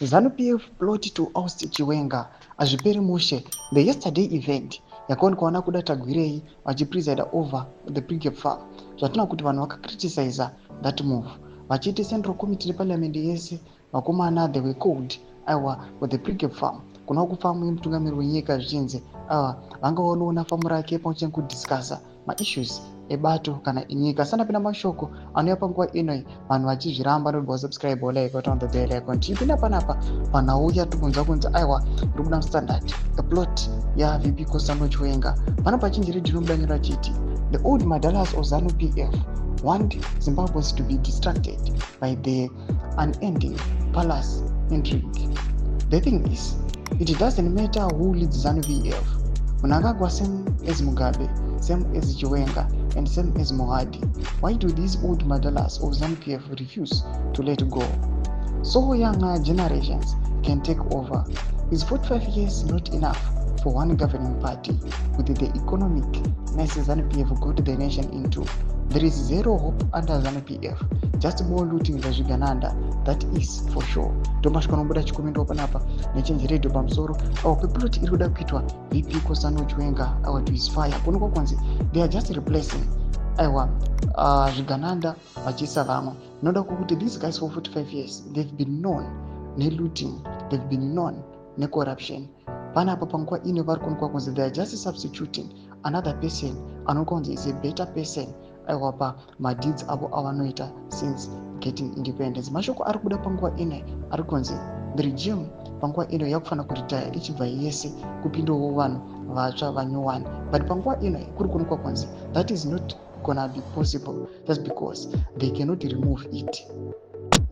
Zanu PF plot to Oust Chiwenga azviperi mushe. The yesterday event yakaonekwa wana kuda Tagwirei vachipreside over the pre-gap farm. Zvatina kuti vanhu vakacriticize that move. Vachiti Central Committee Parliament yese vakomana they were called with the pre-gap farm. Kuna kufamu yemutungamiri wenyika zvichinzi vangaonoona famu rake pauchenga kudiscussa ma-issues ebato kana inyika sanapinda mashoko anouya panguva inoi vanhu vachizviramba nodwa subscribe like on the bell icon tipinda panapa panhauya tobvunza kunzi aiwa uri kuda Standard a plot yaVP Oust Chiwenga pana pachinji redhi rinobudanyura chiti the old madalas of Zanu PF want Zimbabweans to be distracted by the unending palace intrigue. The thing is, it doesn't matter who leads Zanu PF. Mnangagwa same as Mugabe, same as Chiwenga, and same as Mohadi. Why do these old madalas of Zanu PF refuse to let go? So younger generations can take over. Is 45 years not enough for one governing party with the economic mess Zanu PF got the nation into? There is zero hope under Zanu PF. Just more looting zvezvigananda, that is for sure. Tomashika nomuda chikomendo panapa nechange radio pamusoro pepuloti iri kuda kuitwa VP Oust Chiwenga to his fire. Kuno kwanzi they are just replacing zvigananda vachiisa vamwe. Noda kuti these guys for 45 years they've been known ne-looting, they've been known ne-corruption. Panapa panguva ino vari kuonekwa kunzi they are just substituting another person anokunzi is a better person pa madeeds avo avanoita since getting independence. Mashoko ari kuda panguva ino ari kunzi the regime panguva ino yakufana kuritaya ichibva yese kupindawo vanhu vatsva vanyowani, but panguva ino kuri kuonekwa kunzi that is not gonna be possible just because they cannot remove it.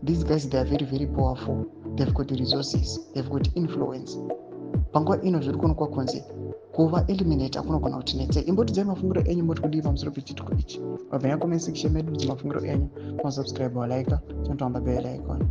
These guys, they are very, very powerful. They've got the resources, they've got influence. Panguva ino zviri kuonekwa kunzi kuva eliminate akunogona kutinetsei. Imbotidzai mafungiro enyu muri kudii pamusoro pechituko ichi. Wabva comment section medu mafungiro enyu, subscribe, like, chinotoamba bell icon.